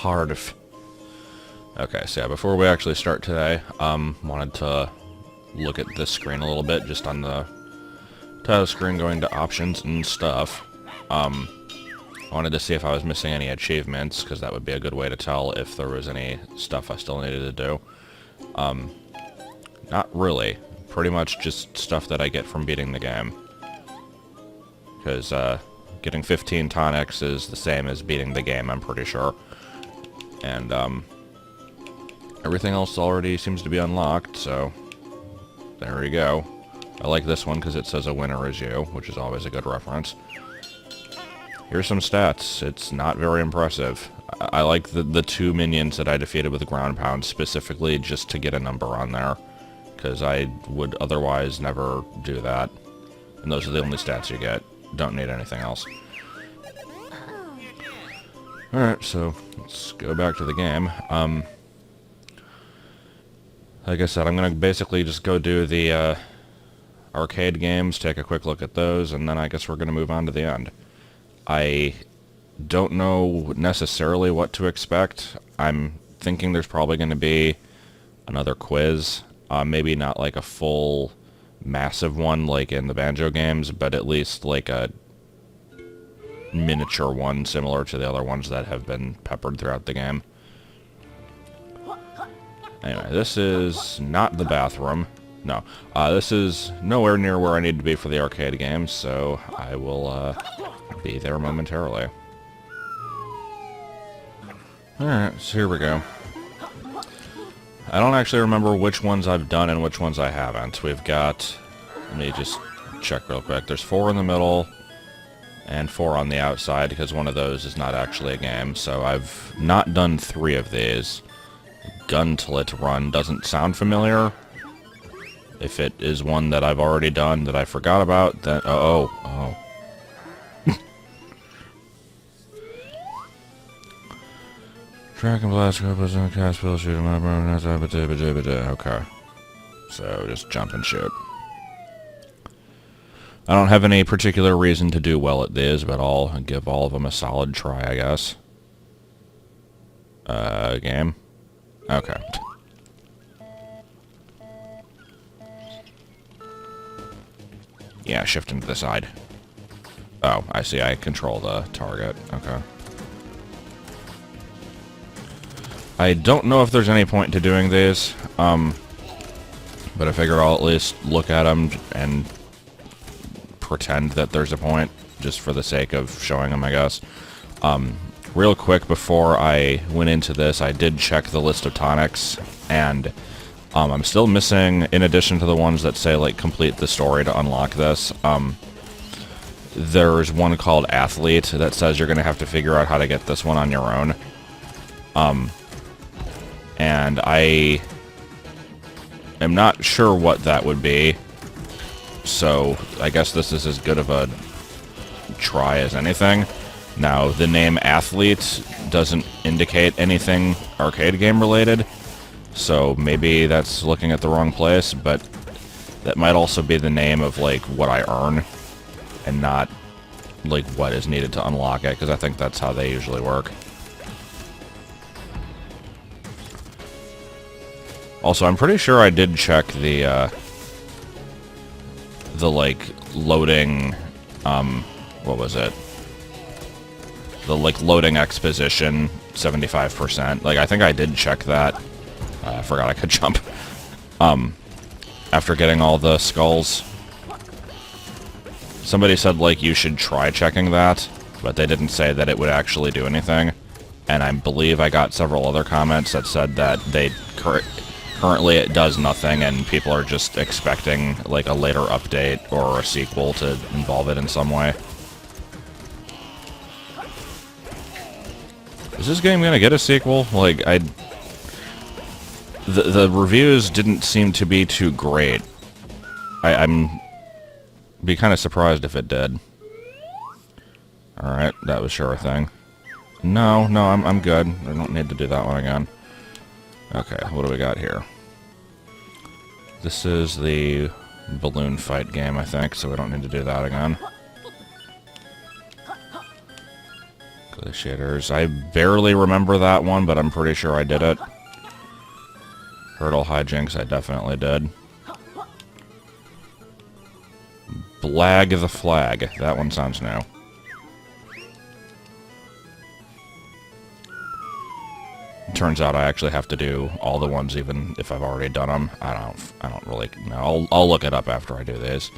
hard. Okay, so yeah, before we actually start today, wanted to look at this screen a little bit, just on the title screen, going to options and stuff. Wanted to see if I was missing any achievements, because that would be a good way to tell if there was any stuff I still needed to do. Not really. Pretty much just stuff that I get from beating the game. Because, getting 15 tonics is the same as beating the game, I'm pretty sure. And, everything else already seems to be unlocked, so there we go. I like this one because it says a winner is you, which is always a good reference. Here's some stats. It's not very impressive. I like the two minions that I defeated with the ground pound specifically just to get a number on there, because I would otherwise never do that. And those are the only stats you get. Don't need anything else. Alright, so let's go back to the game. Like I said, I'm going to basically just go do the arcade games, take a quick look at those, and then I guess we're going to move on to the end. I don't know necessarily what to expect. I'm thinking there's probably going to be another quiz. Maybe not like a full massive one like in the Banjo games, but at least like a miniature one similar to the other ones that have been peppered throughout the game. Anyway, this is not the bathroom. No, this is nowhere near where I need to be for the arcade games, so I will be there momentarily. Alright, so here we go. I don't actually remember which ones I've done and which ones I haven't. We've got... Let me just check real quick. There's 4 in the middle and 4 on the outside, because one of those is not actually a game. So I've not done 3 of these. Guntlet Run doesn't sound familiar. If it is one that I've already done that I forgot about, then... Oh. Track and blast, cast, fill, shoot him up, okay. So, just jump and shoot. I don't have any particular reason to do well at these, but I'll give all of them a solid try, I guess. Game? Okay. Yeah, shift him to the side. Oh, I see, I control the target. Okay. I don't know if there's any point to doing these, but I figure I'll at least look at them and pretend that there's a point, just for the sake of showing them, I guess. Real quick, before I went into this, I did check the list of tonics, and I'm still missing, in addition to the ones that say, like, complete the story to unlock this, there's one called Athlete that says you're going to have to figure out how to get this one on your own. And I am not sure what that would be, so I guess this is as good of a try as anything. Now, the name Athlete doesn't indicate anything arcade game related, so maybe that's looking at the wrong place, but that might also be the name of, like, what I earn, and not, like, what is needed to unlock it, because I think that's how they usually work. Also, I'm pretty sure I did check the like, loading, what was it? The, like, loading exposition, 75%. Like, I think I did check that. I forgot I could jump. After getting all the skulls. Somebody said, like, you should try checking that, but they didn't say that it would actually do anything. And I believe I got several other comments that said that they currently it does nothing, and people are just expecting, like, a later update or a sequel to involve it in some way. Is this game gonna get a sequel? Like, the reviews didn't seem to be too great. I'm be kind of surprised if it did. Alright, that was sure a thing. No, I'm good. I don't need to do that one again. Okay, what do we got here? This is the balloon fight game, I think, so we don't need to do that again. The shaders. I barely remember that one, but I'm pretty sure I did it. Hurdle hijinks, I definitely did. Blag the flag. That one sounds new. Turns out I actually have to do all the ones even if I've already done them. I don't really know. I'll look it up after I do this.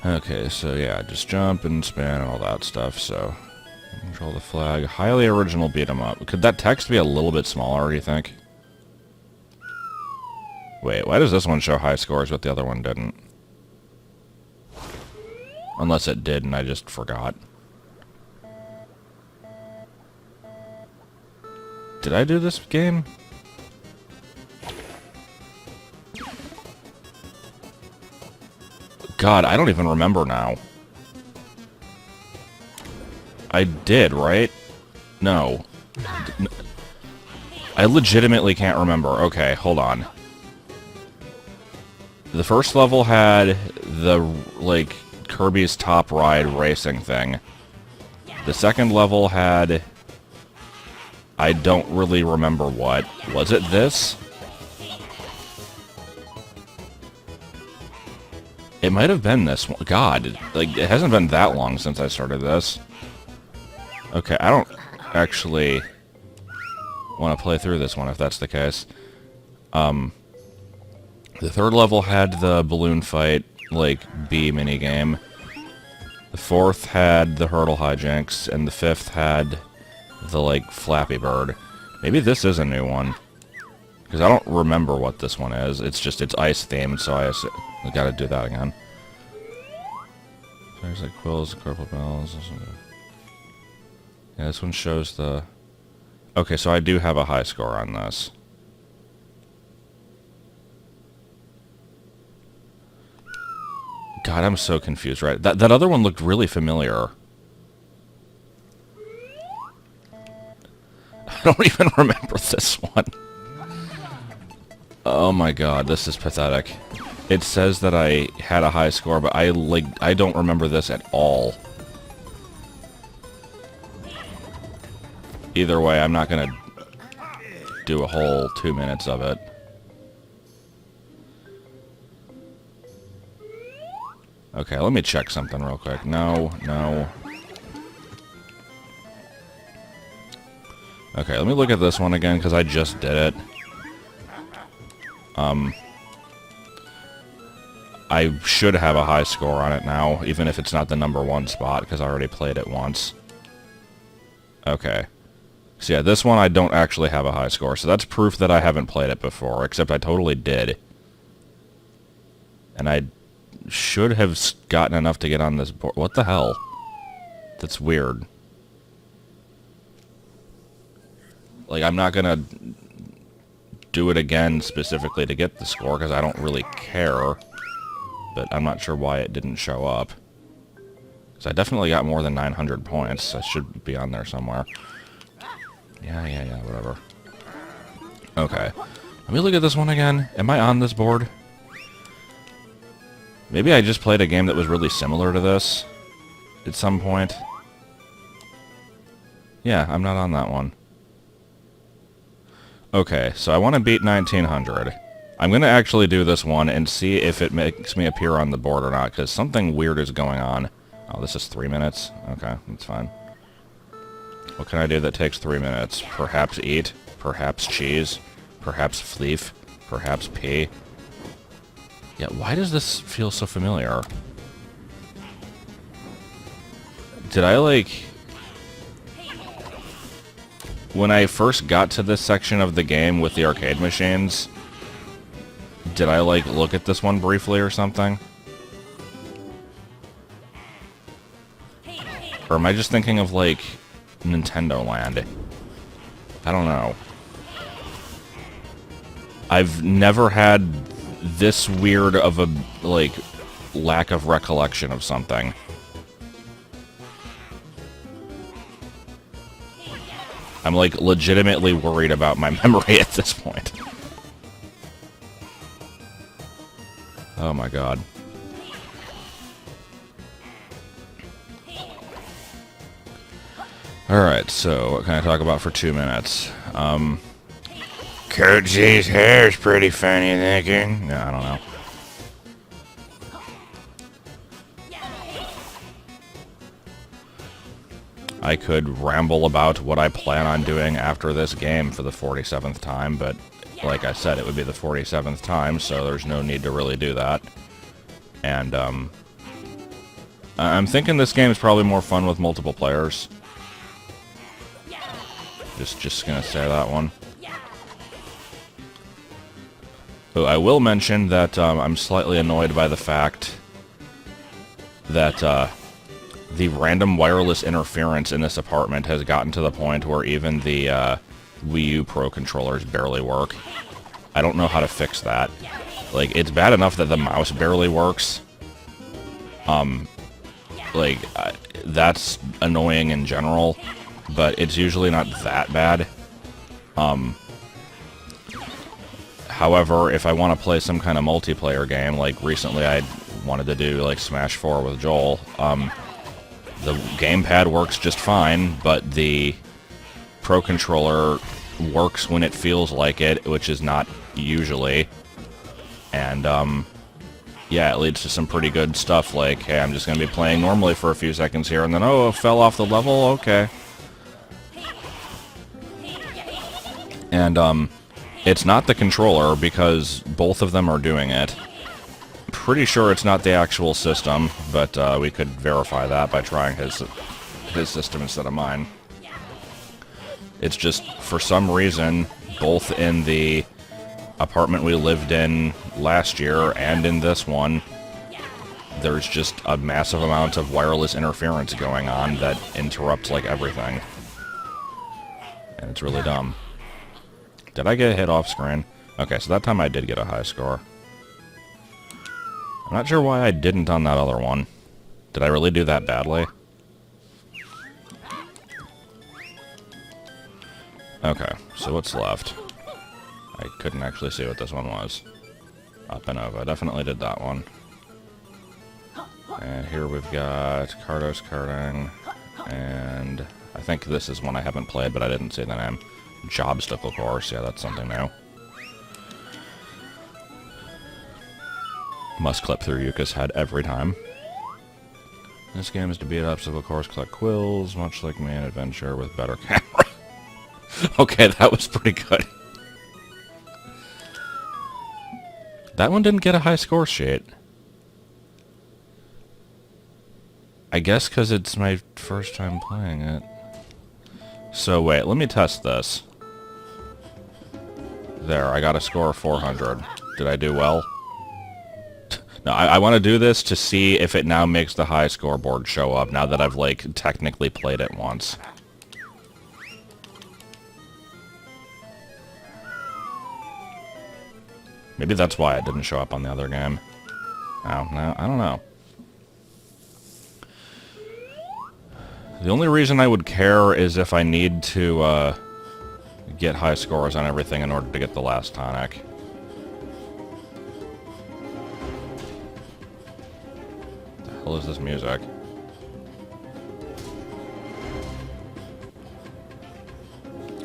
Okay, so yeah, just jump and spin and all that stuff, so... Control the flag. Highly original beat 'em up. Could that text be a little bit smaller, do you think? Wait, why does this one show high scores but the other one didn't? Unless it did and I just forgot. Did I do this game? God, I don't even remember now. I did, right? No. I legitimately can't remember. Okay, hold on. The first level had the, like, Kirby's Top Ride racing thing. The second level had... I don't really remember what. Was it this? It might have been this one. God, like, it hasn't been that long since I started this. Okay, I don't actually want to play through this one if that's the case. The third level had the balloon fight, like, B minigame. The fourth had the hurdle hijinks, and the fifth had the, like, Flappy Bird. Maybe this is a new one. Because I don't remember what this one is. It's just, it's ice themed, so I gotta do that again. There's like quills, purple bells. Yeah, this one shows the... Okay, so I do have a high score on this. God, I'm so confused, right? That other one looked really familiar. I don't even remember this one. Oh my god, this is pathetic. It says that I had a high score, but I don't remember this at all. Either way, I'm not gonna do a whole 2 minutes of it. Okay, let me check something real quick. No. Okay, let me look at this one again, because I just did it. I should have a high score on it now, even if it's not the #1 spot, because I already played it once. Okay. So yeah, this one I don't actually have a high score, so that's proof that I haven't played it before, except I totally did. And I should have gotten enough to get on this board. What the hell? That's weird. Like, I'm not gonna do it again specifically to get the score, because I don't really care. But I'm not sure why it didn't show up. Because I definitely got more than 900 points. I should be on there somewhere. Yeah, whatever. Okay. Let me look at this one again. Am I on this board? Maybe I just played a game that was really similar to this at some point. Yeah, I'm not on that one. Okay, so I want to beat 1900. I'm going to actually do this one and see if it makes me appear on the board or not, because something weird is going on. Oh, this is 3 minutes? Okay, that's fine. What can I do that takes 3 minutes? Perhaps eat? Perhaps cheese? Perhaps fleef? Perhaps pee? Yeah, why does this feel so familiar? Did I, like... When I first got to this section of the game with the arcade machines, did I, like, look at this one briefly or something? Or am I just thinking of, like, Nintendo Land? I don't know. I've never had this weird of a, like, lack of recollection of something. I'm, like, legitimately worried about my memory at this point. Oh my god. Alright, so what can I talk about for 2 minutes? Coach G's hair is pretty funny thinking. No, I don't know. I could ramble about what I plan on doing after this game for the 47th time, but like I said, it would be the 47th time, so there's no need to really do that. And, I'm thinking this game is probably more fun with multiple players. Just gonna say that one. Oh, I will mention that I'm slightly annoyed by the fact that the random wireless interference in this apartment has gotten to the point where even the Wii U Pro controllers barely work. I don't know how to fix that. Like, it's bad enough that the mouse barely works. That's annoying in general, but it's usually not that bad. However, if I want to play some kind of multiplayer game, like recently I wanted to do like Smash 4 with Joel, the gamepad works just fine, but the Pro Controller works when it feels like it, which is not usually. And, yeah, it leads to some pretty good stuff, like, hey, I'm just going to be playing normally for a few seconds here, and then, oh, it fell off the level? Okay. And, it's not the controller, because both of them are doing it. Pretty sure it's not the actual system, but we could verify that by trying his system instead of mine. It's just, for some reason, both in the apartment we lived in last year and in this one, there's just a massive amount of wireless interference going on that interrupts, like, everything. And it's really dumb. Did I get a hit off screen? Okay, so that time I did get a high score. I'm not sure why I didn't on that other one. Did I really do that badly? Okay, so what's left? I couldn't actually see what this one was. Up and over. I definitely did that one. And here we've got Cardos Karting. And I think this is one I haven't played, but I didn't see the name. Jobsticle Course. Yeah, that's something new. Must clip through Yuka's head every time. This game is to beat obstacle course, collect quills, much like Main Adventure with better camera. Okay, that was pretty good. That one didn't get a high score sheet. I guess because it's my first time playing it. So wait, let me test this. There, I got a score of 400. Did I do well? No, I want to do this to see if it now makes the high scoreboard show up, now that I've, like, technically played it once. Maybe that's why it didn't show up on the other game. Oh, no, I don't know. The only reason I would care is if I need to, get high scores on everything in order to get the last tonic. What the hell is this music?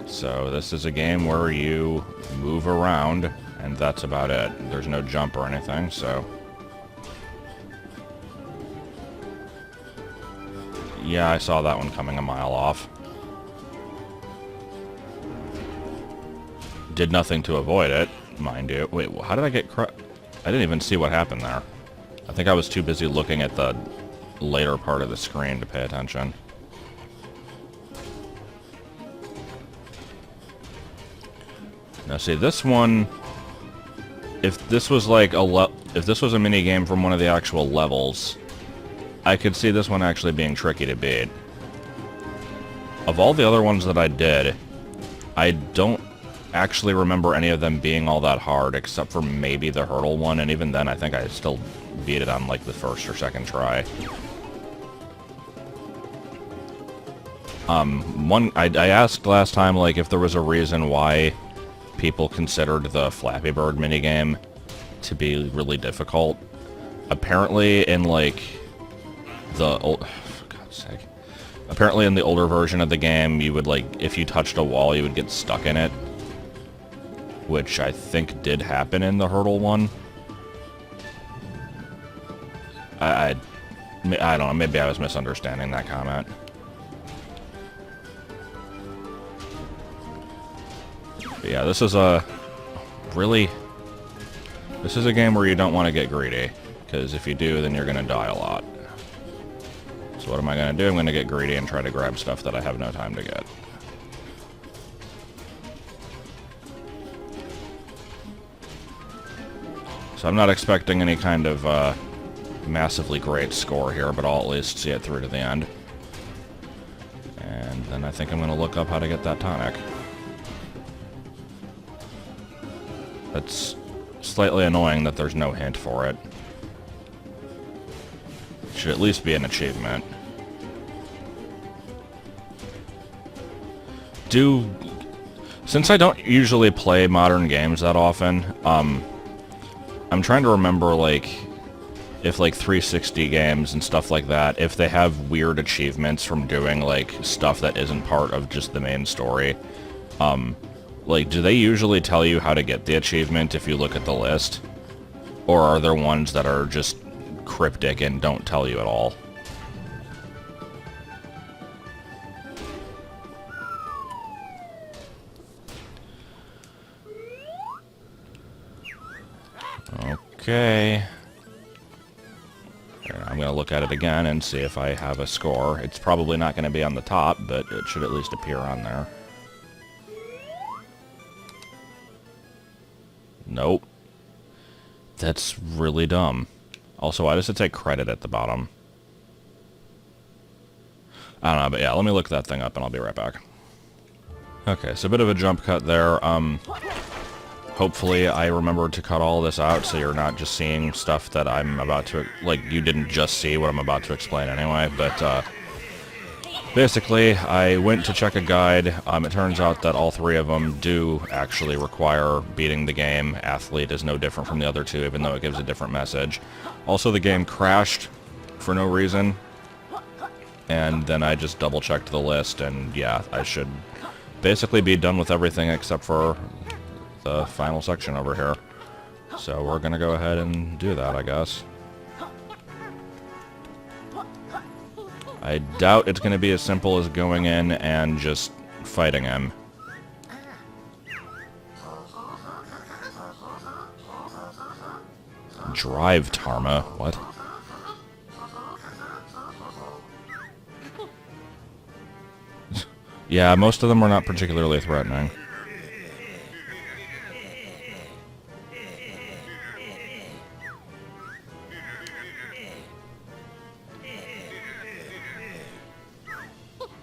So this is a game where you move around, and that's about it. There's no jump or anything, so... Yeah, I saw that one coming a mile off. Did nothing to avoid it, mind you. Wait, how did I get I didn't even see what happened there. I think I was too busy looking at the later part of the screen to pay attention. Now see, this one... If this was like if this was a mini game from one of the actual levels, I could see this one actually being tricky to beat. Of all the other ones that I did, I don't actually remember any of them being all that hard, except for maybe the hurdle one, and even then I think I still beat it on like the first or second try. I asked last time, like, if there was a reason why people considered the Flappy Bird minigame to be really difficult. Apparently, in, like, the old... For God's sake. Apparently in the older version of the game, you would, like, if you touched a wall, you would get stuck in it. Which I think did happen in the Hurdle one. I don't know, maybe I was misunderstanding that comment. But yeah, this is a game where you don't want to get greedy, because if you do, then you're going to die a lot. So what am I going to do? I'm going to get greedy and try to grab stuff that I have no time to get. So I'm not expecting any kind of massively great score here, but I'll at least see it through to the end. And then I think I'm going to look up how to get that tonic. That's slightly annoying that there's no hint for it. It should at least be an achievement. Since I don't usually play modern games that often, I'm trying to remember, like, if, like, 360 games and stuff like that, if they have weird achievements from doing, like, stuff that isn't part of just the main story. Like, do they usually tell you how to get the achievement if you look at the list? Or are there ones that are just cryptic and don't tell you at all? Okay. I'm going to look at it again and see if I have a score. It's probably not going to be on the top, but it should at least appear on there. Nope. That's really dumb. Also, why does it say credit at the bottom? I don't know, but yeah, let me look that thing up and I'll be right back. Okay, so a bit of a jump cut there. Hopefully I remember to cut all this out so you're not just seeing stuff that I'm about to... Like, you didn't just see what I'm about to explain anyway, but, basically, I went to check a guide. It turns out that all three of them do actually require beating the game. Athlete is no different from the other two, even though it gives a different message. Also, the game crashed for no reason. And then I just double-checked the list, and yeah, I should basically be done with everything except for the final section over here. So we're gonna go ahead and do that, I guess. I doubt it's gonna be as simple as going in and just fighting him. Drive, Tarma. What? Yeah, most of them are not particularly threatening.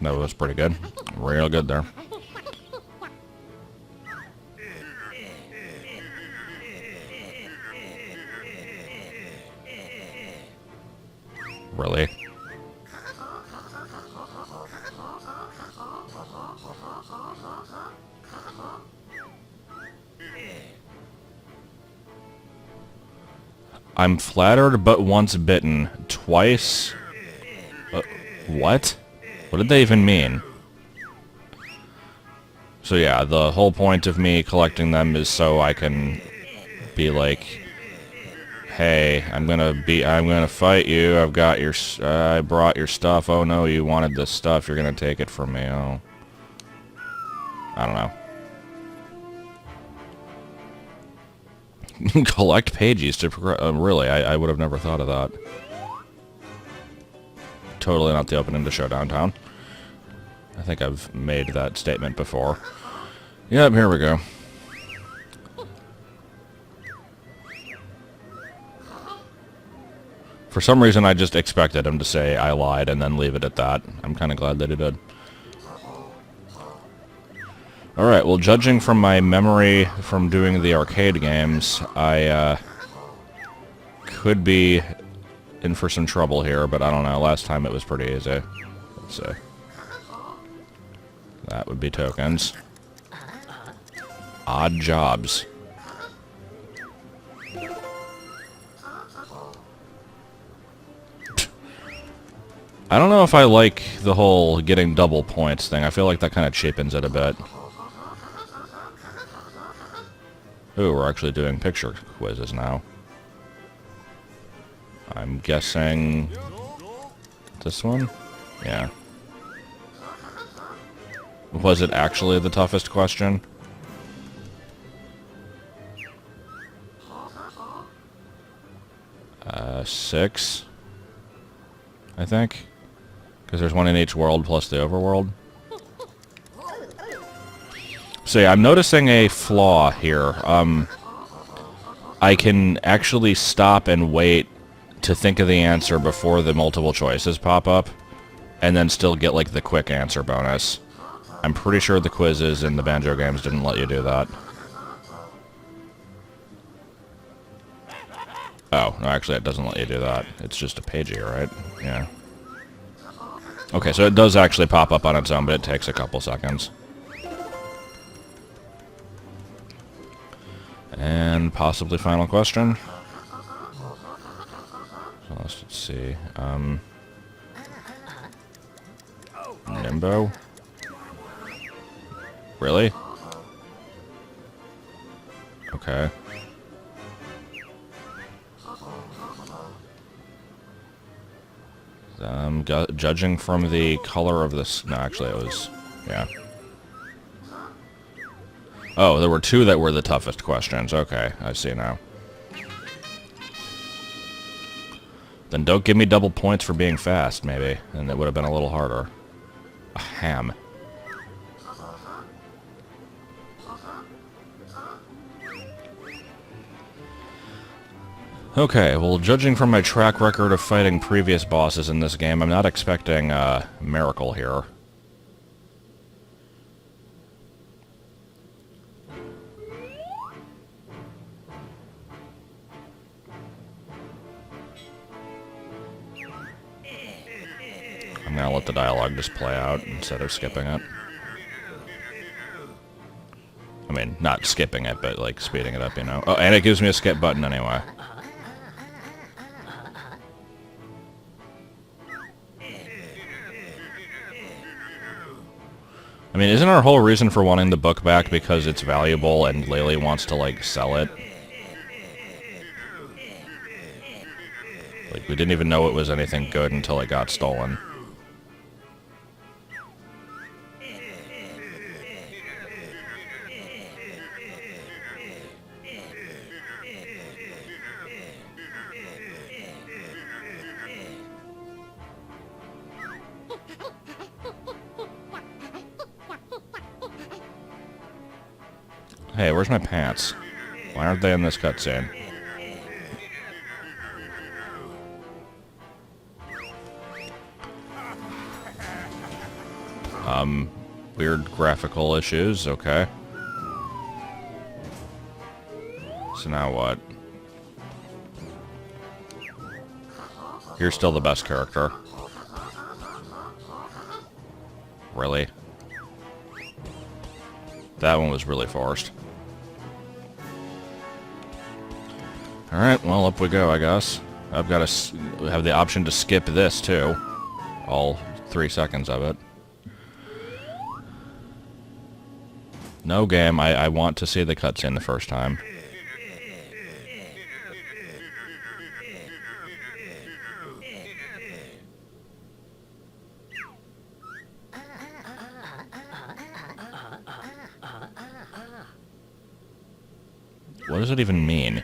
That was pretty good. Real good there. Really? I'm flattered but once bitten. Twice? What? What did they even mean? So yeah, the whole point of me collecting them is so I can be like, hey, I'm gonna fight you. I've got your, I brought your stuff. Oh no, you wanted this stuff. You're gonna take it from me. Oh. I don't know. Collect pages to progress. Really, I would have never thought of that. Totally not the opening to Show Downtown. I think I've made that statement before. Yep, here we go. For some reason, I just expected him to say I lied and then leave it at that. I'm kind of glad that he did. Alright, well, judging from my memory from doing the arcade games, I could be in for some trouble here, but I don't know. Last time it was pretty easy. Let's see. That would be tokens. Odd jobs. I don't know if I like the whole getting double points thing. I feel like that kind of cheapens it a bit. Ooh, we're actually doing picture quizzes now. I'm guessing this one? Yeah. Was it actually the toughest question? Six, I think. Because there's one in each world plus the overworld. So yeah, I'm noticing a flaw here. I can actually stop and wait to think of the answer before the multiple choices pop up, and then still get, like, the quick answer bonus. I'm pretty sure the quizzes in the Banjo games didn't let you do that. Oh, no, actually, it doesn't let you do that. It's just a pagey, right? Yeah. Okay, so it does actually pop up on its own, but it takes a couple seconds. And possibly final question. So let's see. Nimbo? Really? Okay. Judging from the color of this... No, actually it was... Yeah. Oh, there were two that were the toughest questions. Okay, I see now. Then don't give me double points for being fast, maybe. And it would have been a little harder. A ham. Okay, well, judging from my track record of fighting previous bosses in this game, I'm not expecting a miracle here. I'm gonna let the dialogue just play out instead of skipping it. I mean, not skipping it, but, like, speeding it up, you know? Oh, and it gives me a skip button anyway. I mean, isn't our whole reason for wanting the book back because it's valuable and Laylee wants to, like, sell it? Like, we didn't even know it was anything good until it got stolen. Hey, where's my pants? Why aren't they in this cutscene? Weird graphical issues, okay. So now what? You're still the best character. Really? That one was really forced. Alright, well, up we go, I guess. I've got to have the option to skip this, too. All 3 seconds of it. No game, I want to see the cutscene the first time. What does it even mean?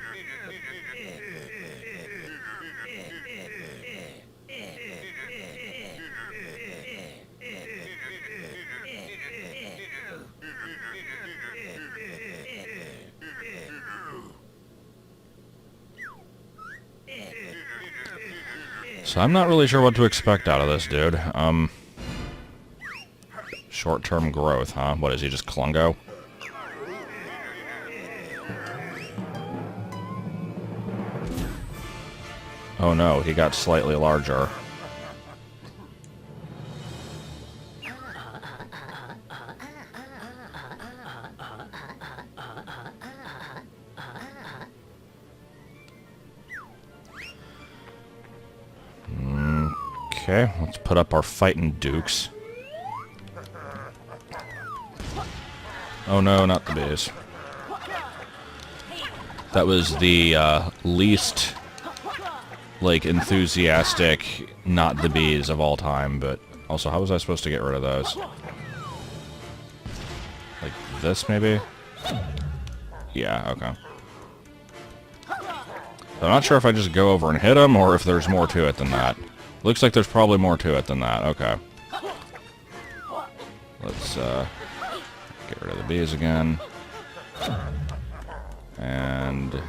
So I'm not really sure what to expect out of this dude. Short-term growth, huh? What is he, just Klungo? Oh no, he got slightly larger. Okay, let's put up our fighting dukes. Oh no, not the bees. That was the least, like, enthusiastic, not the bees of all time, but also, how was I supposed to get rid of those? Like this, maybe? Yeah, okay. I'm not sure if I just go over and hit them, or if there's more to it than that. Looks like there's probably more to it than that, okay. Let's, get rid of the bees again. And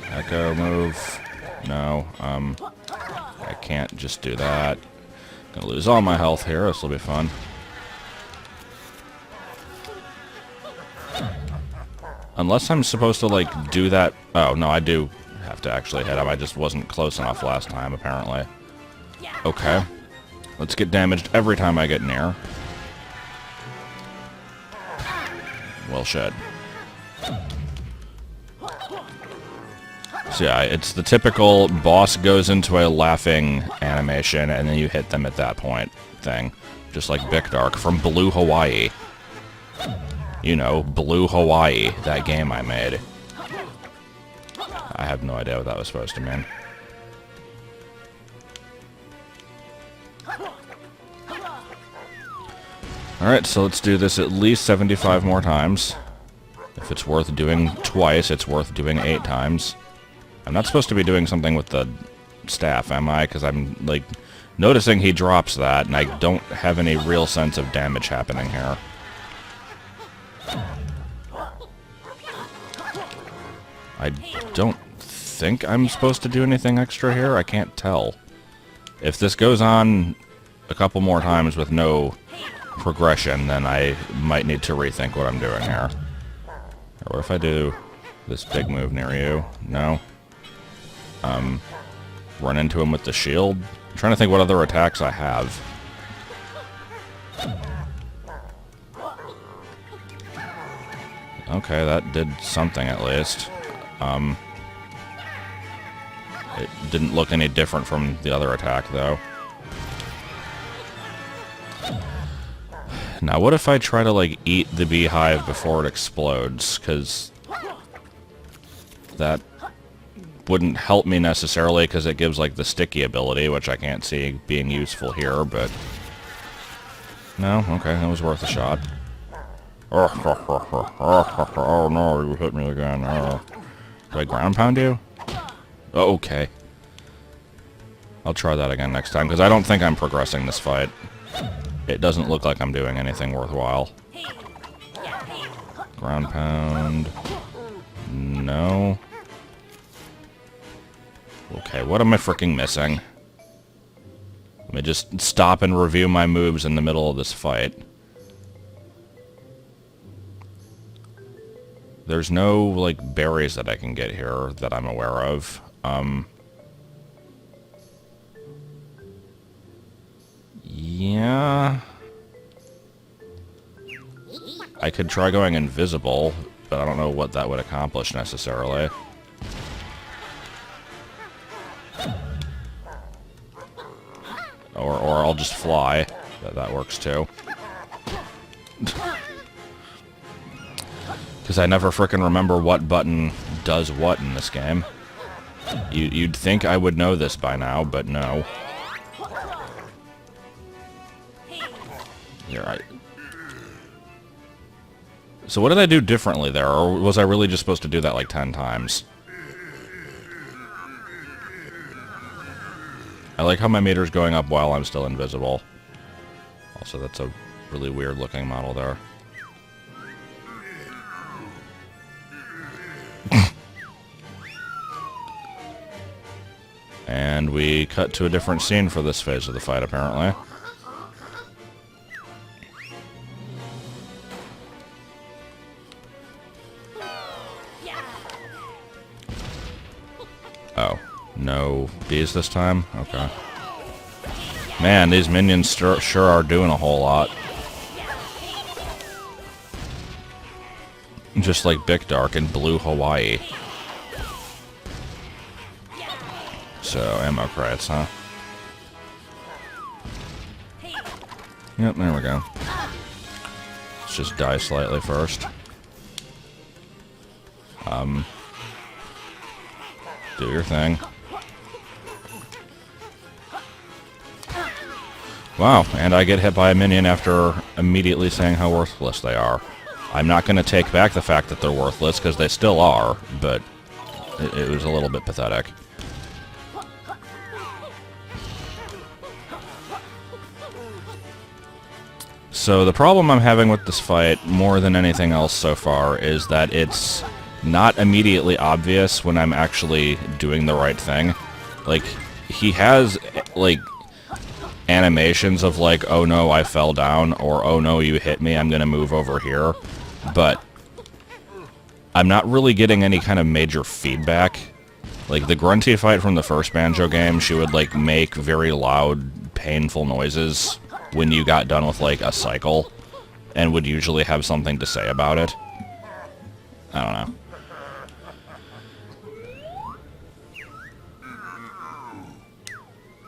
echo move. No, I can't just do that. Gonna lose all my health here. This will be fun. Unless I'm supposed to, like, do that. Oh, no, I do have to actually hit him. I just wasn't close enough last time, apparently. Okay. Let's get damaged every time I get near. Well, shit. So yeah, it's the typical boss goes into a laughing animation and then you hit them at that point thing. Just like Bic Dark from Blue Hawaii. You know, Blue Hawaii, that game I made. I have no idea what that was supposed to mean. Alright, so let's do this at least 75 more times. If it's worth doing twice, it's worth doing 8 times. I'm not supposed to be doing something with the staff, am I? Because I'm, like, noticing he drops that, and I don't have any real sense of damage happening here. I don't think I'm supposed to do anything extra here. I can't tell. If this goes on a couple more times with no progression, then I might need to rethink what I'm doing here. Or what if I do this big move near you? No. Run into him with the shield? I'm trying to think what other attacks I have. Okay, that did something at least. It didn't look any different from the other attack, though. Now, what if I try to, like, eat the beehive before it explodes? Because that wouldn't help me necessarily, because it gives, like, the sticky ability, which I can't see being useful here, but... No? Okay, that was worth a shot. Oh no, you hit me again. Do I ground pound you? Oh, okay. I'll try that again next time, because I don't think I'm progressing this fight. It doesn't look like I'm doing anything worthwhile. Ground pound. No. Okay, what am I freaking missing? Let me just stop and review my moves in the middle of this fight. There's no, like, berries that I can get here that I'm aware of. Yeah. I could try going invisible, but I don't know what that would accomplish necessarily. Or I'll just fly. That works too. Because I never frickin' remember what button does what in this game. You'd think I would know this by now, but no. You're right. So what did I do differently there, or was I really just supposed to do that like 10 times? I like how my meter's going up while I'm still invisible. Also, that's a really weird looking model there. And we cut to a different scene for this phase of the fight, apparently. Oh, no bees this time? Okay. Man, these minions sure are doing a whole lot. Just like Bic Dark in Blue Hawaii. So, ammo crates, huh? Yep, there we go. Let's just die slightly first. Do your thing. Wow, and I get hit by a minion after immediately saying how worthless they are. I'm not going to take back the fact that they're worthless, because they still are, but it was a little bit pathetic. So the problem I'm having with this fight, more than anything else so far, is that it's not immediately obvious when I'm actually doing the right thing. Like, he has, like, animations of like, oh no, I fell down, or oh no, you hit me, I'm gonna move over here, but I'm not really getting any kind of major feedback. Like, the Grunty fight from the first Banjo game, she would, like, make very loud, painful noises when you got done with, like, a cycle, and would usually have something to say about it. I don't know.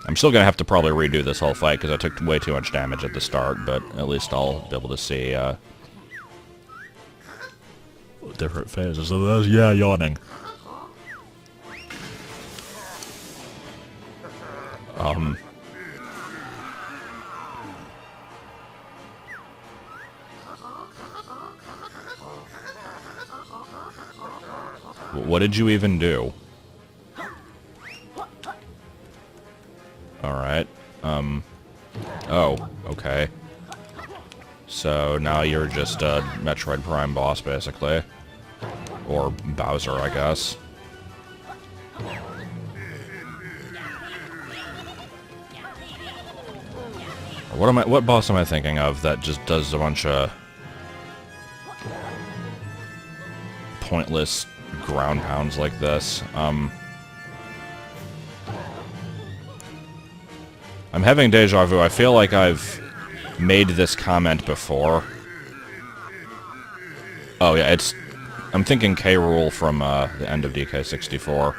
I'm still gonna have to probably redo this whole fight, because I took way too much damage at the start, but at least I'll be able to see, different phases of this. Yeah, yawning. What did you even do? Alright, oh, okay. So now you're just a Metroid Prime boss, basically. Or Bowser, I guess. What boss am I thinking of that just does a bunch of pointless ground pounds like this? I'm having deja vu. I feel like I've made this comment before. Oh yeah, I'm thinking K. Rool from the end of DK64.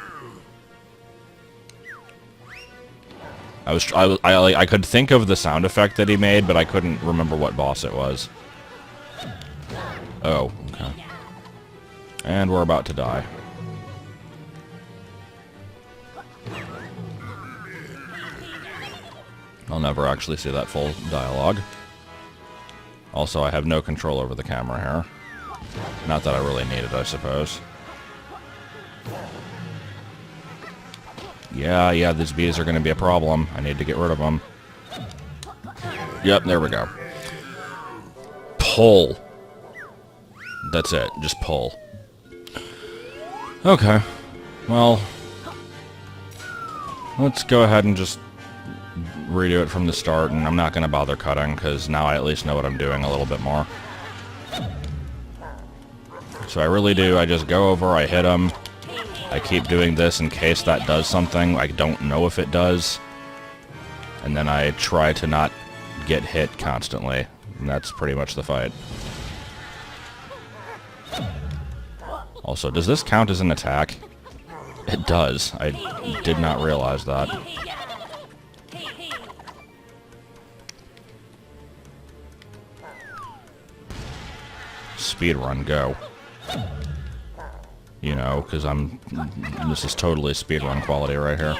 I could think of the sound effect that he made, but I couldn't remember what boss it was. Oh, okay. And we're about to die. I'll never actually see that full dialogue. Also, I have no control over the camera here. Not that I really need it, I suppose. Yeah, these bees are going to be a problem. I need to get rid of them. Yep, there we go. Pull. That's it, just pull. Okay. Well, let's go ahead and just redo it from the start, and I'm not going to bother cutting, because now I at least know what I'm doing a little bit more. So I really do, I just go over, I hit him, I keep doing this in case that does something. I don't know if it does. And then I try to not get hit constantly, and that's pretty much the fight. Also, does this count as an attack? It does. I did not realize that. Speedrun, go. You know, because this is totally speedrun quality right here.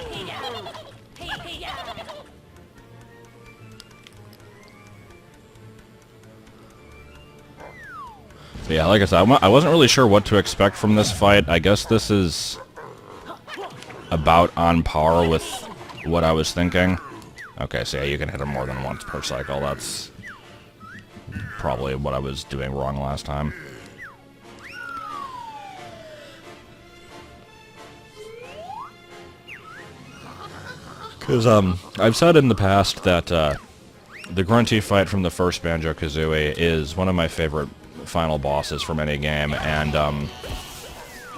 But yeah, like I said, I wasn't really sure what to expect from this fight. I guess this is about on par with what I was thinking. Okay, so yeah, you can hit him more than once per cycle. That's probably what I was doing wrong last time. Because, I've said in the past that, the Grunty fight from the first Banjo-Kazooie is one of my favorite final bosses from any game, and,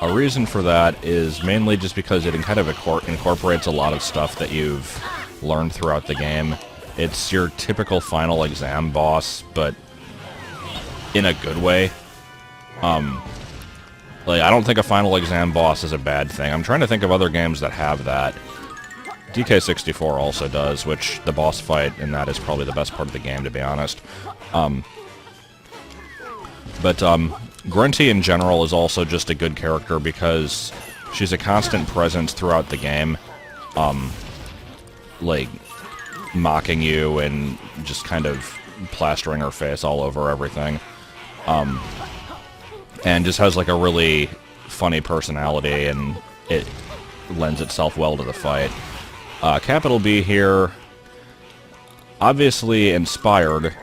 a reason for that is mainly just because it kind of incorporates a lot of stuff that you've learned throughout the game. It's your typical final exam boss, but in a good way. Like, I don't think a final exam boss is a bad thing. I'm trying to think of other games that have that. DK64 also does, which the boss fight in that is probably the best part of the game, to be honest. But Grunty in general is also just a good character because she's a constant presence throughout the game, like mocking you and just kind of plastering her face all over everything, and just has like a really funny personality, and it lends itself well to the fight. Capital B here, obviously inspired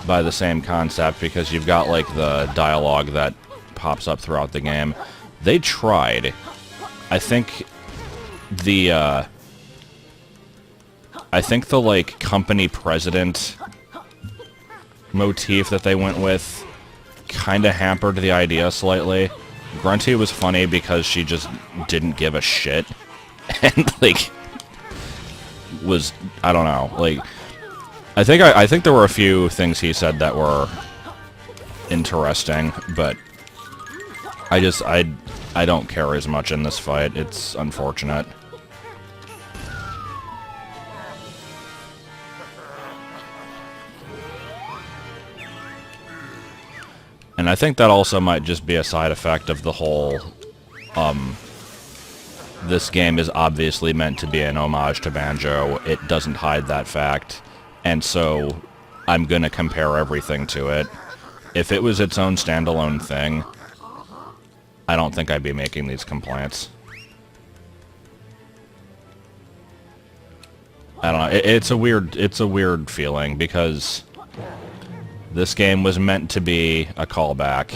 by the same concept because you've got like the dialogue that pops up throughout the game. They tried. I think the like company president motif that they went with kind of hampered the idea slightly. Grunty was funny because she just didn't give a shit and like was, I don't know, like I think there were a few things he said that were interesting, but I don't care as much in this fight. It's unfortunate. And I think that also might just be a side effect of the whole, this game is obviously meant to be an homage to Banjo. It doesn't hide that fact. And so I'm going to compare everything to it. If it was its own standalone thing, I don't think I'd be making these complaints. I don't know. It's a weird feeling because this game was meant to be a callback.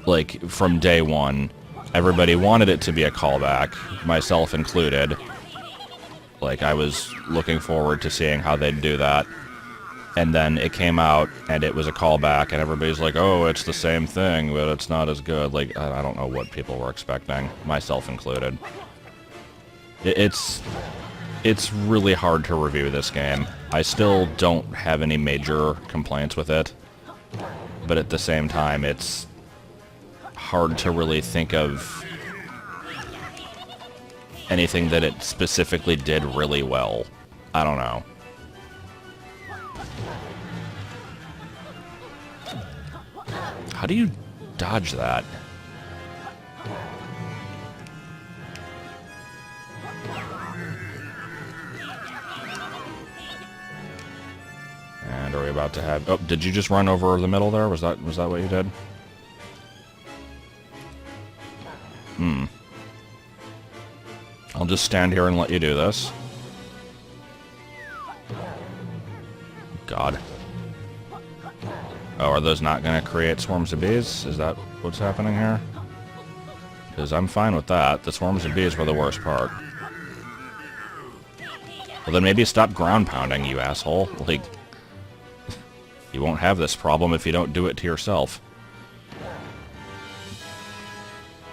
Like, from day one, everybody wanted it to be a callback, myself included. Like, I was looking forward to seeing how they'd do that. And then it came out, and it was a callback, and everybody's like, oh, it's the same thing, but it's not as good. Like, I don't know what people were expecting, myself included. It's really hard to review this game. I still don't have any major complaints with it, but at the same time, it's hard to really think of anything that it specifically did really well. I don't know. How do you dodge that? And are we about to have... Oh, did you just run over the middle there? Was that what you did? I'll just stand here and let you do this. God. Oh, are those not going to create swarms of bees? Is that what's happening here? Because I'm fine with that. The swarms of bees were the worst part. Well, then maybe stop ground pounding, you asshole. Like, you won't have this problem if you don't do it to yourself.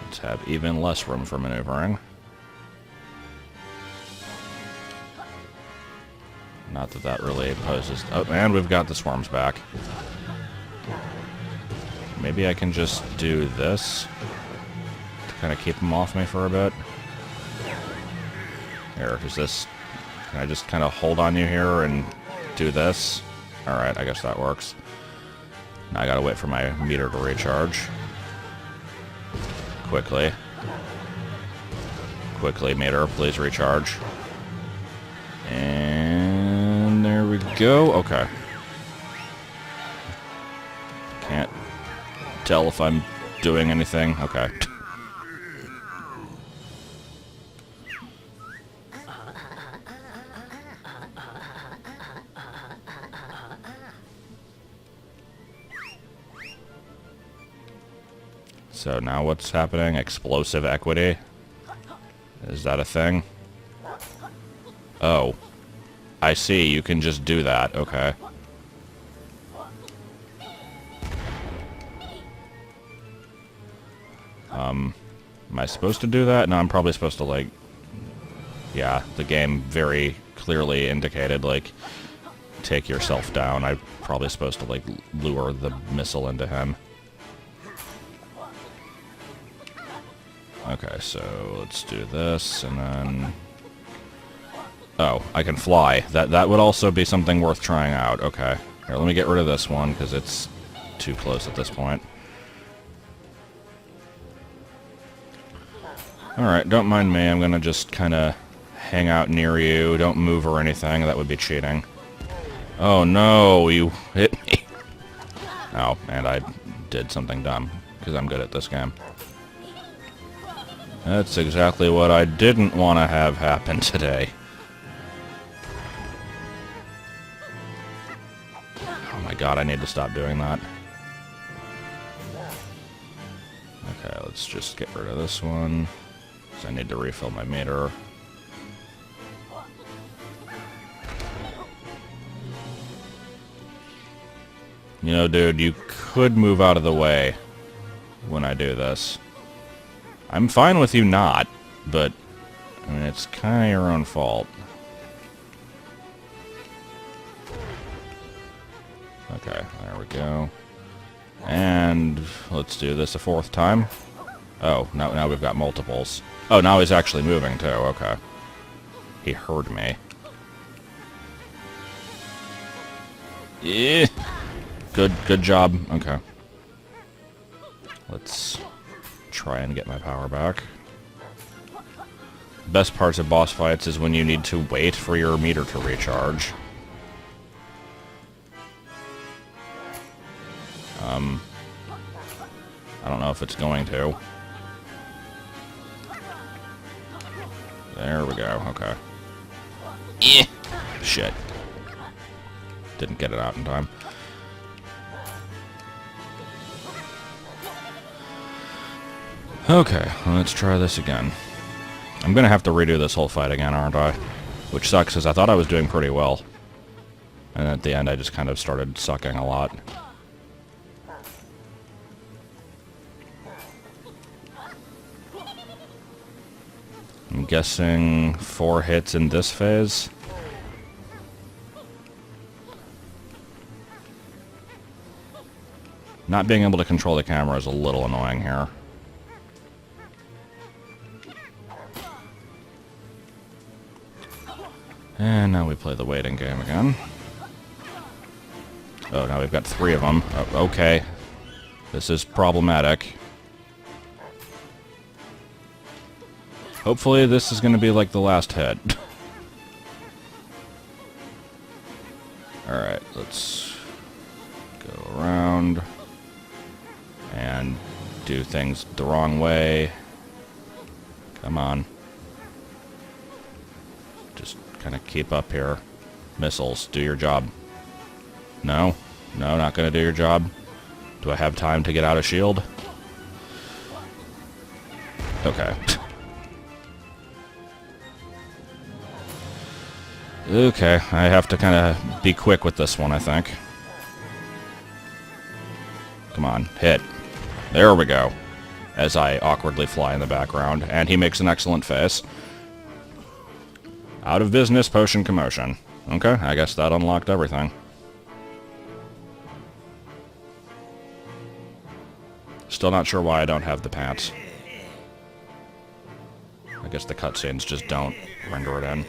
Let's have even less room for maneuvering. Not that that really poses... Oh, and we've got the swarms back. Maybe I can just do this to kind of keep them off me for a bit. Here, is this... Can I just kind of hold on you here and do this? Alright, I guess that works. Now I gotta wait for my meter to recharge. Quickly. Quickly, meter, please recharge. And there we go. Okay. Can't tell if I'm doing anything. Okay. So now what's happening? Explosive equity? Is that a thing? Oh. I see, you can just do that. Okay. Am I supposed to do that? No, I'm probably supposed to, like... Yeah, the game very clearly indicated, like, take yourself down. I'm probably supposed to, like, lure the missile into him. Okay, so let's do this, and then Oh, I can fly. That would also be something worth trying out. Okay. Here, let me get rid of this one, because it's too close at this point. Alright, don't mind me. I'm gonna just kind of hang out near you. Don't move or anything. That would be cheating. Oh no, you hit me. Oh, and I did something dumb, because I'm good at this game. That's exactly what I didn't want to have happen today. Oh my god, I need to stop doing that. Okay, let's just get rid of this one, because I need to refill my meter. You know, dude, you could move out of the way when I do this. I'm fine with you not, but, I mean, it's kind of your own fault. Okay, there we go. And let's do this a fourth time. Oh, now we've got multiples. Oh, now he's actually moving, too. Okay. He heard me. Yeah. Good job. Okay. Let's try and get my power back. Best parts of boss fights is when you need to wait for your meter to recharge. I don't know if it's going to. There we go. Okay. Yeah. Shit. Didn't get it out in time. Okay, let's try this again. I'm gonna have to redo this whole fight again, aren't I? Which sucks, because I thought I was doing pretty well. And at the end, I just kind of started sucking a lot. I'm guessing 4 hits in this phase. Not being able to control the camera is a little annoying here. And now we play the waiting game again. Oh, now we've got 3 of them. Oh, okay. This is problematic. Hopefully this is going to be like the last hit. Alright, let's go around and do things the wrong way. Come on. Just kind of keep up here. Missiles, do your job. No? No, not going to do your job? Do I have time to get out of shield? Okay. Okay, I have to kind of be quick with this one, I think. Come on, hit. There we go. As I awkwardly fly in the background, and he makes an excellent face. Out of business, potion commotion. Okay, I guess that unlocked everything. Still not sure why I don't have the pants. I guess the cutscenes just don't render it in.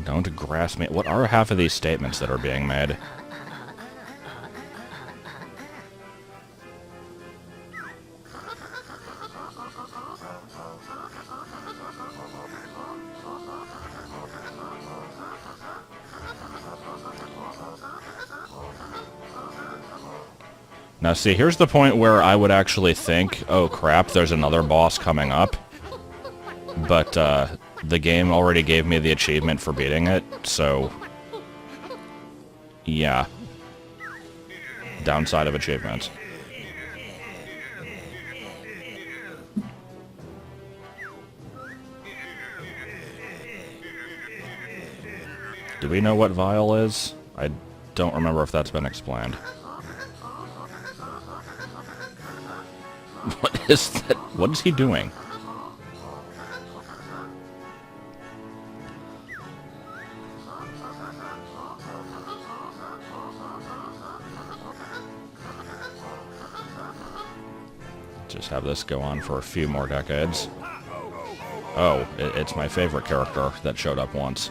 Don't grasp me. What are half of these statements that are being made? Now see, here's the point where I would actually think, oh crap, there's another boss coming up. But, the game already gave me the achievement for beating it, so... yeah. Downside of achievements. Do we know what Vial is? I don't remember if that's been explained. What is that? What is he doing? Just have this go on for a few more decades. Oh, it's my favorite character that showed up once.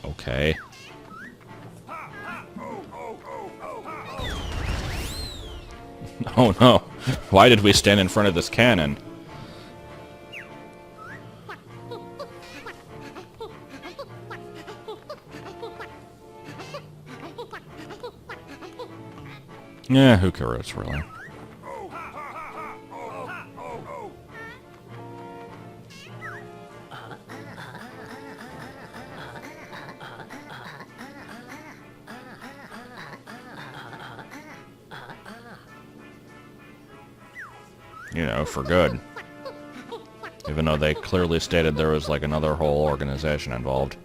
Okay. Oh no, why did we stand in front of this cannon? Yeah, who cares, really? You know, for good. Even though they clearly stated there was, like, another whole organization involved.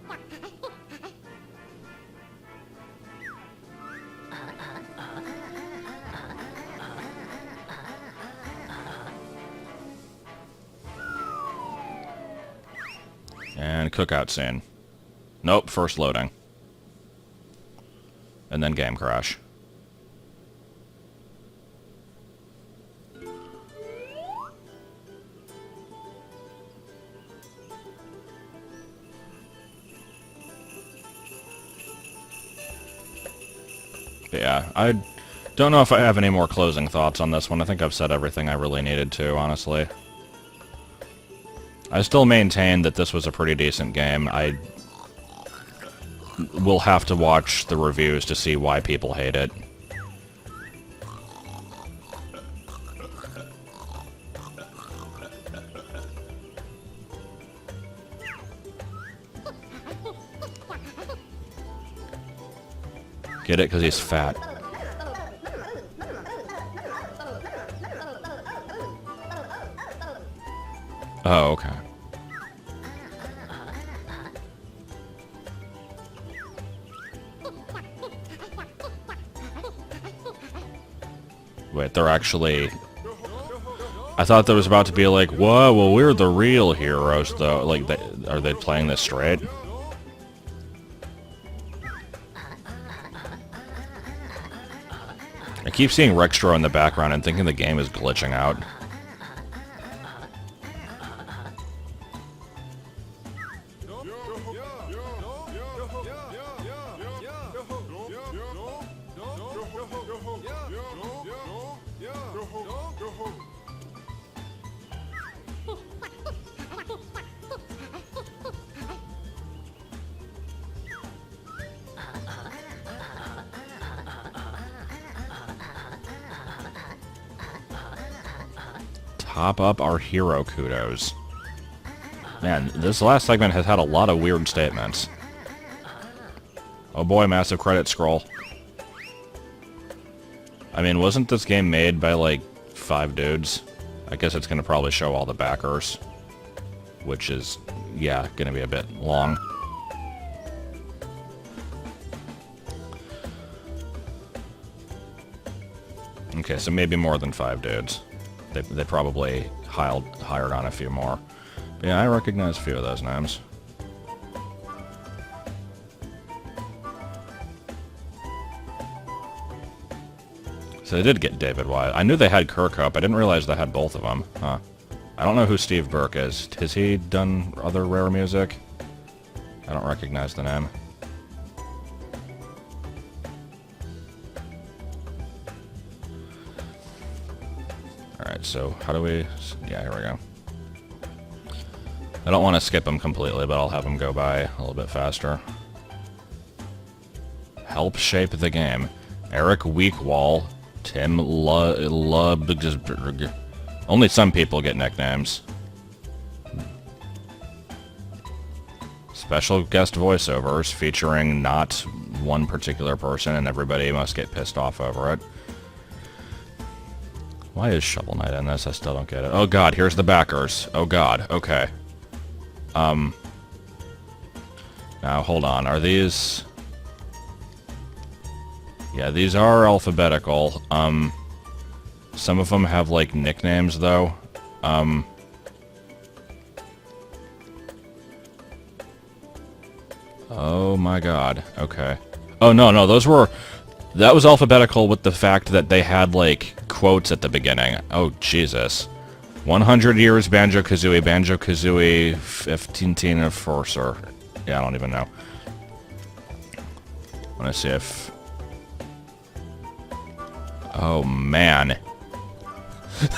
And cookout scene. Nope, first loading. And then game crash. Yeah, I don't know if I have any more closing thoughts on this one. I think I've said everything I really needed to, honestly. I still maintain that this was a pretty decent game. I will have to watch the reviews to see why people hate it. Get it? Because he's fat. Oh, okay. Wait, they're actually... I thought there was about to be like, whoa, well, we're the real heroes, though. Like, are they playing this straight? I keep seeing Rextro in the background and thinking the game is glitching out. Top up our hero kudos. Man, this last segment has had a lot of weird statements. Oh boy, massive credit scroll. I mean, wasn't this game made by, like, 5 dudes? I guess it's gonna probably show all the backers. Which is, yeah, gonna be a bit long. Okay, so maybe more than 5 dudes. They probably hired on a few more. But yeah, I recognize a few of those names. So they did get David Wyatt. I knew they had Kirkhope. I didn't realize they had both of them. Huh. I don't know who Steve Burke is. Has he done other Rare music? I don't recognize the name. Alright, so how do we... Yeah, here we go. I don't want to skip them completely, but I'll have them go by a little bit faster. Help shape the game. Eric Weekwall, Tim Only some people get nicknames. Special guest voiceovers featuring not one particular person, and everybody must get pissed off over it. Why is Shovel Knight in this? I still don't get it. Oh god, here's the backers. Oh god, okay. Now, hold on. Are these... Yeah, these are alphabetical. Some of them have, like, nicknames, though. Oh my god. Okay. Oh, no, those were... That was alphabetical with the fact that they had, like, quotes at the beginning. Oh, Jesus. 100 years Banjo-Kazooie, Banjo-Kazooie, 15 Enforcer. Yeah, I don't even know. I want to see if... Oh, man.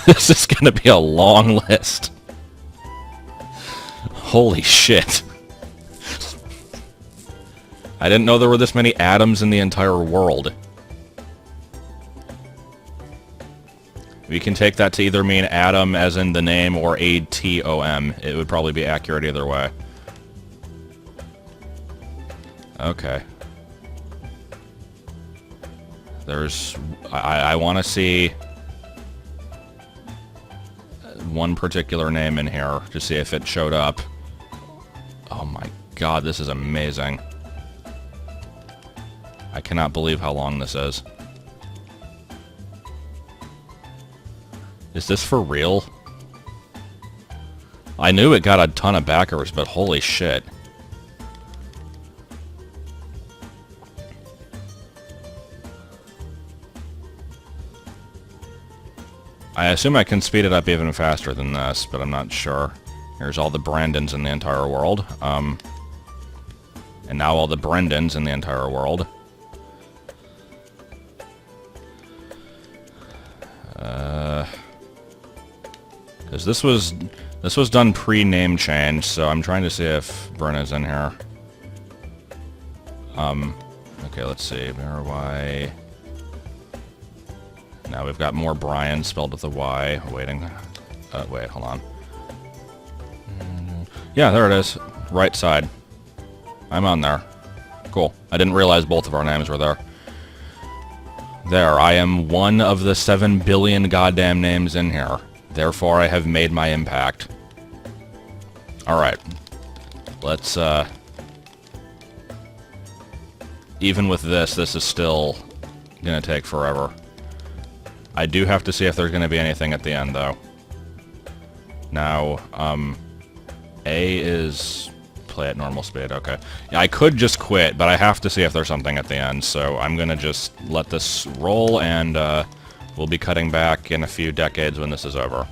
This is gonna be a long list. Holy shit. I didn't know there were this many atoms in the entire world. We can take that to either mean atom as in the name or A-T-O-M. It would probably be accurate either way. Okay. There's... I want to see one particular name in here to see if it showed up. Oh my god, this is amazing. I cannot believe how long this is. Is this for real? I knew it got a ton of backers, but holy shit. I assume I can speed it up even faster than this, but I'm not sure. Here's all the Brandons in the entire world. And now all the Brendans in the entire world. Because this was done pre-name change, so I'm trying to see if Brenna's in here. Okay, let's see. Y. Now we've got more Brian spelled with a Y. Waiting. Wait, hold on. Yeah, there it is. Right side. I'm on there. Cool. I didn't realize both of our names were there. There, I am one of the 7 billion goddamn names in here. Therefore, I have made my impact. Alright. Let's, even with this is still gonna take forever. I do have to see if there's gonna be anything at the end, though. Now, A is... play at normal speed, okay. Yeah, I could just quit, but I have to see if there's something at the end, so I'm gonna just let this roll, and, we'll be cutting back in a few decades when this is over.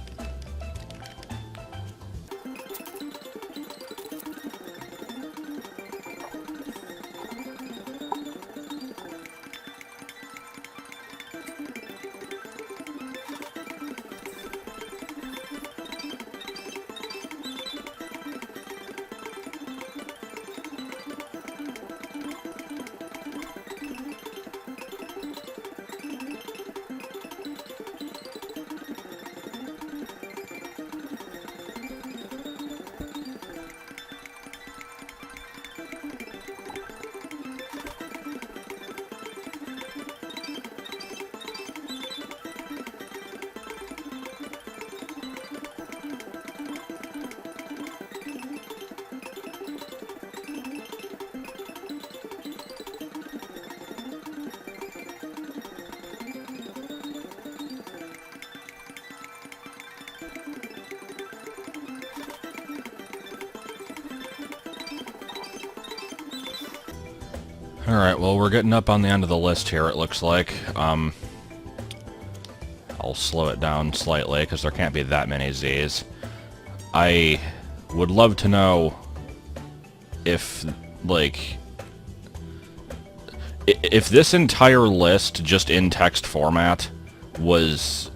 Alright, well, we're getting up on the end of the list here, it looks like. I'll slow it down slightly, because there can't be that many Z's. I would love to know if, like... if this entire list, just in text format, was...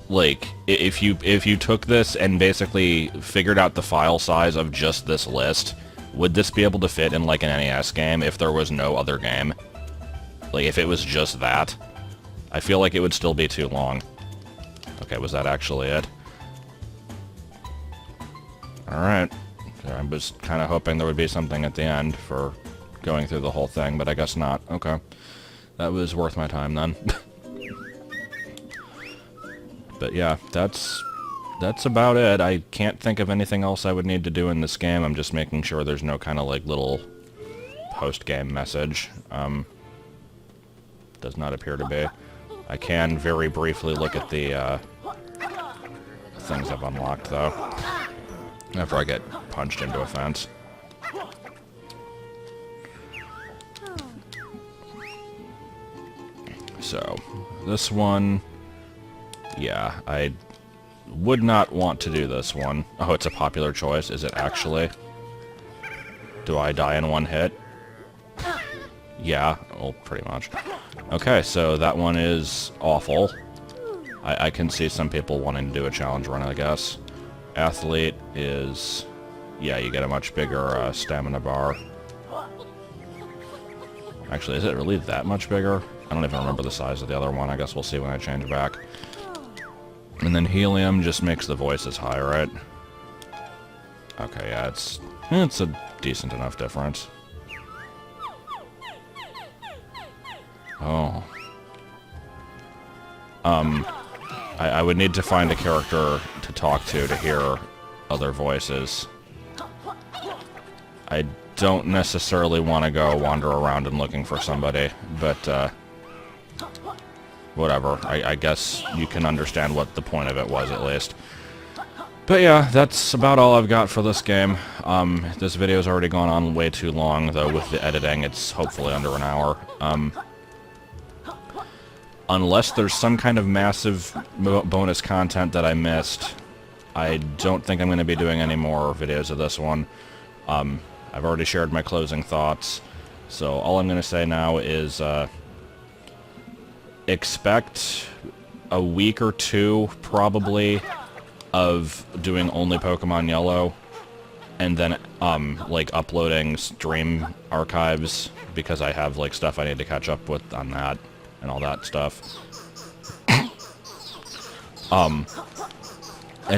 like, if you took this and basically figured out the file size of just this list... would this be able to fit in, like, an NES game if there was no other game? Like, if it was just that? I feel like it would still be too long. Okay, was that actually it? Alright. I was kind of hoping there would be something at the end for going through the whole thing, but I guess not. Okay. That was worth my time, then. But yeah, that's about it. I can't think of anything else I would need to do in this game. I'm just making sure there's no kind of like little post-game message. Does not appear to be. I can very briefly look at the things I've unlocked though, after I get punched into a fence. So, this one, yeah, I would not want to do this one. Oh, it's a popular choice. Is it actually? Do I die in one hit? Yeah, well, pretty much. Okay, so that one is awful. I can see some people wanting to do a challenge run, I guess. Athlete is... yeah, you get a much bigger stamina bar. Actually, is it really that much bigger? I don't even remember the size of the other one. I guess we'll see when I change back. And then helium just makes the voices higher, right? Okay, yeah, it's a decent enough difference. Oh. I would need to find a character to talk to hear other voices. I don't necessarily want to go wander around and looking for somebody, but, whatever. I guess you can understand what the point of it was, at least. But yeah, that's about all I've got for this game. This video's already gone on way too long, though with the editing, it's hopefully under an hour. Unless there's some kind of massive bonus content that I missed, I don't think I'm going to be doing any more videos of this one. I've already shared my closing thoughts, so all I'm going to say now is, expect a week or two, probably, of doing only Pokemon Yellow, and then, like, uploading stream archives, because I have, like, stuff I need to catch up with on that, and all that stuff. And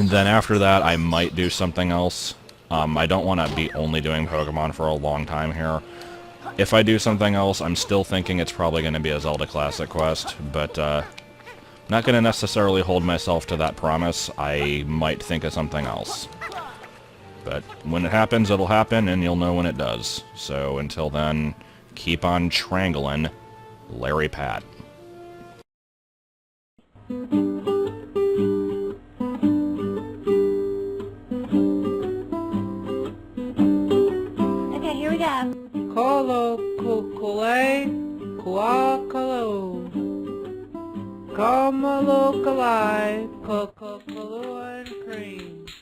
then after that, I might do something else. I don't want to be only doing Pokemon for a long time here. If I do something else, I'm still thinking it's probably going to be a Zelda Classic Quest, but, not going to necessarily hold myself to that promise. I might think of something else. But when it happens, it'll happen, and you'll know when it does. So until then, keep on trangling, Larry Pat. Okay, here we go. Kolo kukule, kuakalo. Kamalo kalai.